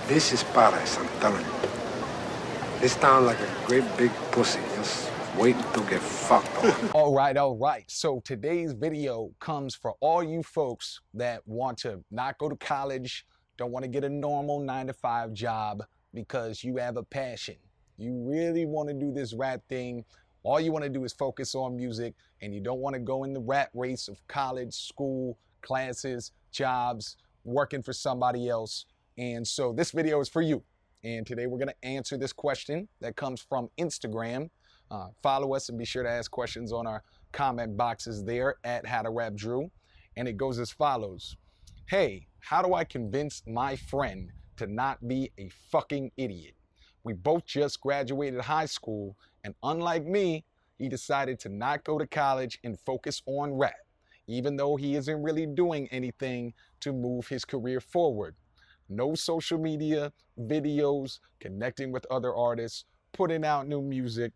This is paradise, I'm telling you. This town like a great big pussy, just waiting to get fucked on. All right. So today's video comes for all you folks that want to not go to college, don't want to get a normal 9-to-5 job because you have a passion. You really want to do this rap thing. All you want to do is focus on music, and you don't want to go in the rat race of college, school, classes, jobs, working for somebody else. And so this video is for you. And today we're going to answer this question that comes from Instagram. Follow us and be sure to ask questions on our comment boxes there at How to Rap Drew. And it goes as follows. Hey, how do I convince my friend to not be a fucking idiot? We both just graduated high school, and unlike me, he decided to not go to college and focus on rap, even though he isn't really doing anything to move his career forward. No social media, videos, connecting with other artists, putting out new music,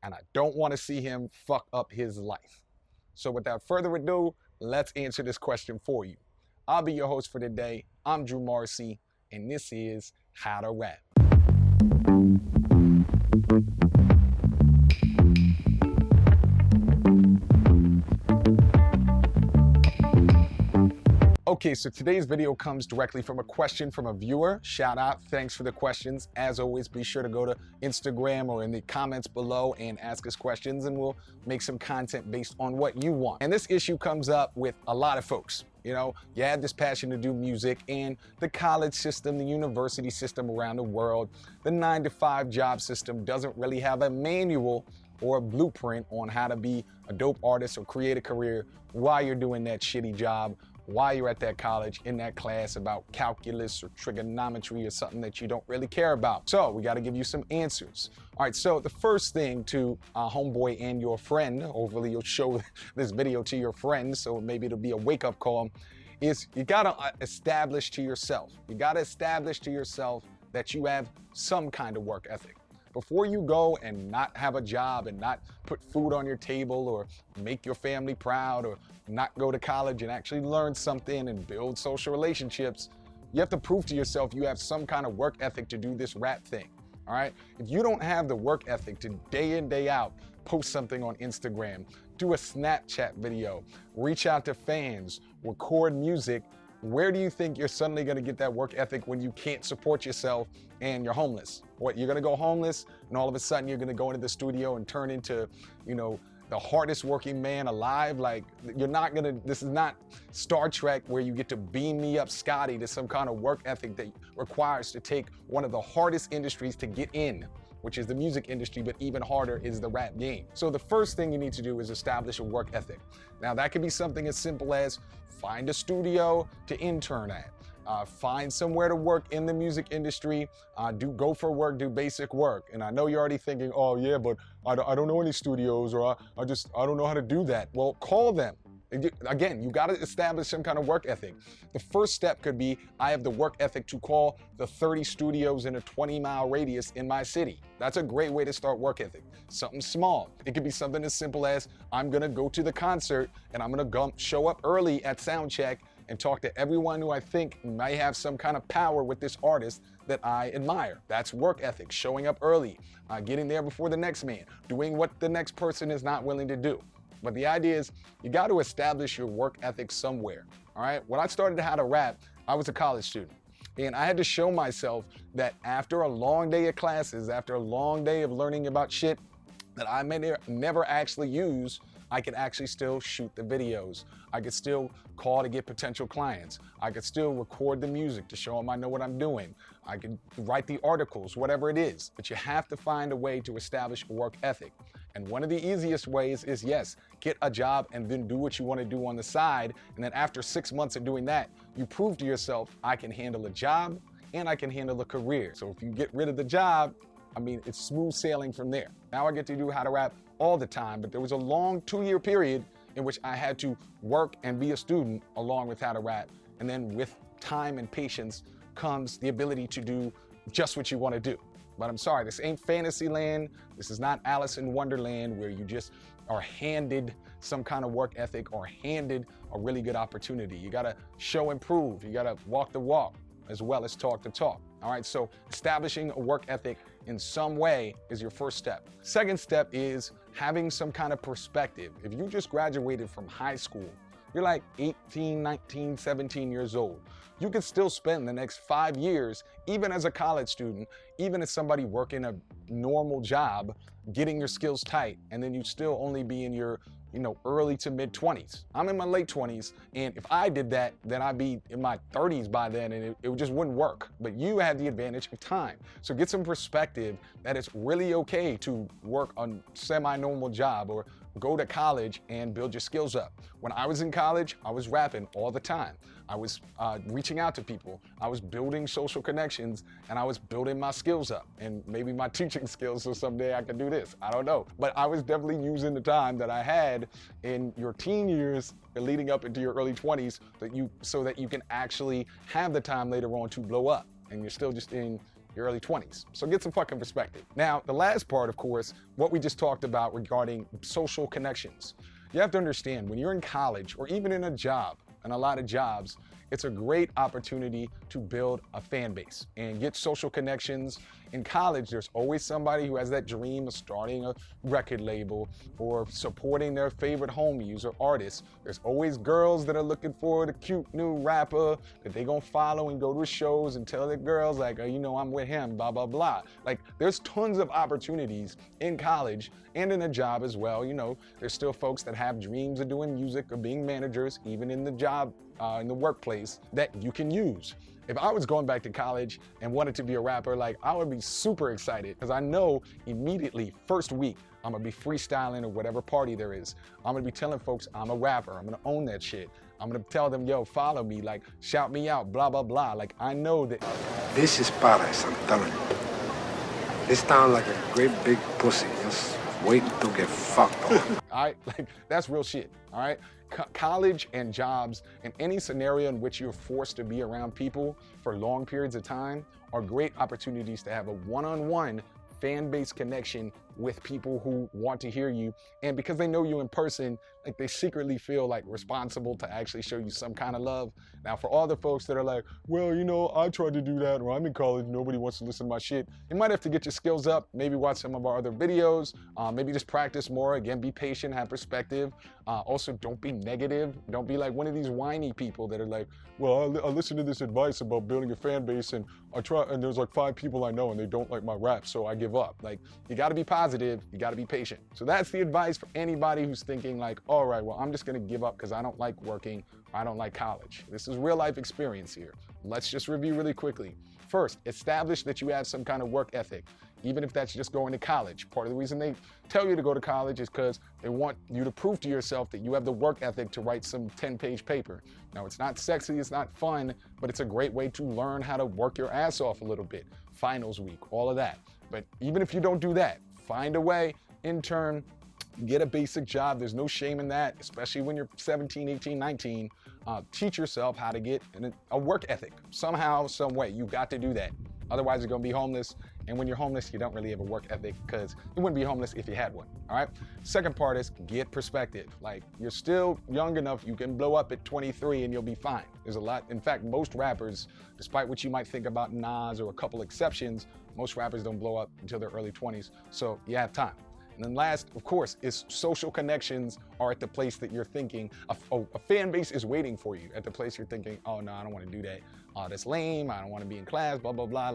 and I don't want to see him fuck up his life. So without further ado, let's answer this question for you. I'll be your host for today. I'm Drew Marcy, and this is How to Rap. Okay, so today's video comes directly from a question from a viewer. Shout out, thanks for the questions. As always, be sure to go to Instagram or in the comments below and ask us questions, and we'll make some content based on what you want. And this issue comes up with a lot of folks. You know, you have this passion to do music, and the college system, the university system around the world, the 9-to-5 job system doesn't really have a manual or a blueprint on how to be a dope artist or create a career while you're doing that shitty job, while you're at that college in that class about calculus or trigonometry or something that you don't really care about. So we got to give you some answers. All right, so the first thing to homeboy and your friend, hopefully you'll show this video to your friends, so maybe it'll be a wake-up call, is you got to establish to yourself. You got to establish to yourself that you have some kind of work ethic. Before you go and not have a job and not put food on your table or make your family proud or not go to college and actually learn something and build social relationships, you have to prove to yourself you have some kind of work ethic to do this rap thing, all right? If you don't have the work ethic to day in, day out, post something on Instagram, do a Snapchat video, reach out to fans, record music, where do you think you're suddenly gonna get that work ethic when you can't support yourself and you're homeless? What, you're gonna go homeless and all of a sudden you're gonna go into the studio and turn into, you know, the hardest working man alive? Like, you're not gonna, this is not Star Trek where you get to beam me up Scotty to some kind of work ethic that requires to take one of the hardest industries to get in, which is the music industry, but even harder is the rap game. So the first thing you need to do is establish a work ethic. Now that could be something as simple as find a studio to intern at, find somewhere to work in the music industry, go for work, do basic work. And I know you're already thinking, oh yeah, but I don't know any studios, or I don't know how to do that. Well, call them. Again, you gotta establish some kind of work ethic. The first step could be, I have the work ethic to call the 30 studios in a 20-mile radius in my city. That's a great way to start work ethic. Something small. It could be something as simple as, I'm gonna go to the concert and I'm gonna show up early at sound check and talk to everyone who I think may have some kind of power with this artist that I admire. That's work ethic, showing up early, getting there before the next man, doing what the next person is not willing to do. But the idea is, you got to establish your work ethic somewhere, all right? When I started How to Rap, I was a college student. And I had to show myself that after a long day of classes, after a long day of learning about shit that I may never actually use, I could actually still shoot the videos. I could still call to get potential clients. I could still record the music to show them I know what I'm doing. I could write the articles, whatever it is. But you have to find a way to establish a work ethic. And one of the easiest ways is, yes, get a job and then do what you want to do on the side. And then after 6 months of doing that, you prove to yourself, I can handle a job and I can handle a career. So if you get rid of the job, I mean, it's smooth sailing from there. Now I get to do How to Rap all the time, but there was a long 2-year period in which I had to work and be a student along with How to Rap. And then with time and patience comes the ability to do just what you want to do. But I'm sorry, this ain't Fantasyland. This is not Alice in Wonderland where you just are handed some kind of work ethic or handed a really good opportunity. You gotta show and prove. You gotta walk the walk. as well as talk the talk. All right, so establishing a work ethic in some way is your first step. Second step is having some kind of perspective. If you just graduated from high school, you're like 18, 19, 17 years old. You can still spend the next 5 years, even as a college student, even as somebody working a normal job, getting your skills tight, and then you still only be in your early to mid 20s. I'm in my late 20s, and if I did that, then I'd be in my 30s by then, and it just wouldn't work. But you have the advantage of time. So get some perspective that it's really okay to work a semi-normal job or go to college and build your skills up. When I was in college, I was rapping all the time. I was reaching out to people. I was building social connections, and I was building my skills up. And maybe my teaching skills, so someday I can do this. I don't know. But I was definitely using the time that I had in your teen years leading up into your early 20s so that you can actually have the time later on to blow up. And you're still just in your early 20s. So get some fucking perspective. Now, the last part, of course, what we just talked about regarding social connections. You have to understand, when you're in college or even in a job, and a lot of jobs, it's a great opportunity to build a fan base and get social connections. In college, there's always somebody who has that dream of starting a record label or supporting their favorite homies or artists. There's always girls that are looking for the cute new rapper that they gonna follow and go to his shows and tell their girls like, I'm with him, blah, blah, blah. Like, there's tons of opportunities in college and in a job as well. There's still folks that have dreams of doing music or being managers, even in the job, in the workplace, that you can use. If I was going back to college and wanted to be a rapper, I would be super excited because I know immediately, first week, I'm gonna be freestyling or whatever party there is. I'm gonna be telling folks I'm a rapper. I'm gonna own that shit. I'm gonna tell them, yo, follow me, shout me out, blah, blah, blah. I know that. This is paradise, I'm telling you. This town like a great big pussy, just waiting to get fucked on. All right, that's real shit, all right? College and jobs and any scenario in which you're forced to be around people for long periods of time are great opportunities to have a one-on-one fan-based connection with people who want to hear you. And because they know you in person, they secretly feel responsible to actually show you some kind of love. Now, for all the folks that are like, well, I tried to do that, or I'm in college, nobody wants to listen to my shit, you might have to get your skills up, maybe watch some of our other videos, maybe just practice more. Again, be patient, have perspective. Also, don't be negative. Don't be like one of these whiny people that are like, well, I listened to this advice about building a fan base, and and there's 5 people I know and they don't like my rap, so I give up. You gotta be positive, you gotta be patient. So that's the advice for anybody who's thinking all right, well, I'm just gonna give up because I don't like working, I don't like college. This is real life experience here. Let's just review really quickly. First, establish that you have some kind of work ethic, even if that's just going to college. Part of the reason they tell you to go to college is because they want you to prove to yourself that you have the work ethic to write some 10-page paper. Now, it's not sexy, it's not fun, but it's a great way to learn how to work your ass off a little bit. Finals week, all of that. But even if you don't do that, find a way, intern, get a basic job. There's no shame in that, especially when you're 17, 18, 19. Teach yourself how to get a work ethic. Somehow, some way, you got to do that. Otherwise, you're gonna be homeless. And when you're homeless, you don't really have a work ethic because you wouldn't be homeless if you had one, all right? Second part is get perspective. You're still young enough, you can blow up at 23 and you'll be fine. There's a lot, in fact, most rappers, despite what you might think about Nas or a couple exceptions, most rappers don't blow up until their early 20s, so you have time. And then last, of course, is social connections are at the place that you're thinking. A fan base is waiting for you at the place you're thinking, oh, no, I don't want to do that. That's lame. I don't want to be in class, blah, blah, blah.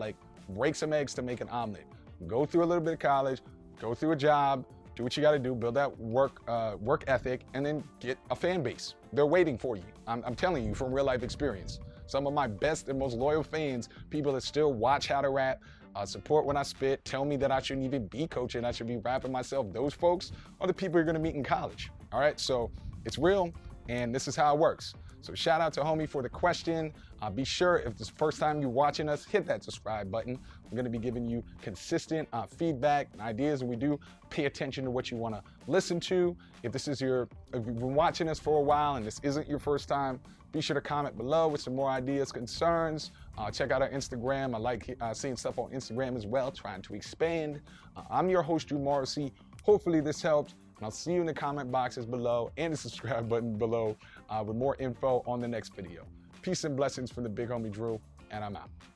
Break some eggs to make an omelet. Go through a little bit of college, go through a job, do what you got to do, build that work ethic, and then get a fan base. They're waiting for you. I'm telling you from real life experience. Some of my best and most loyal fans, people that still watch How to Rap, support when I spit, tell me that I shouldn't even be coaching, I should be rapping myself. Those folks are the people you're gonna meet in college. All right, so it's real, and this is how it works. So shout out to homie for the question. Be sure, if this is the first time you're watching us, hit that subscribe button. We're gonna be giving you consistent feedback and ideas, and we do pay attention to what you wanna listen to. If you've been watching us for a while and this isn't your first time, be sure to comment below with some more ideas, concerns. Check out our Instagram. I like seeing stuff on Instagram as well, trying to expand. I'm your host, Drew Morrissey. Hopefully this helped. And I'll see you in the comment boxes below and the subscribe button below with more info on the next video. Peace and blessings from the big homie Drew, and I'm out.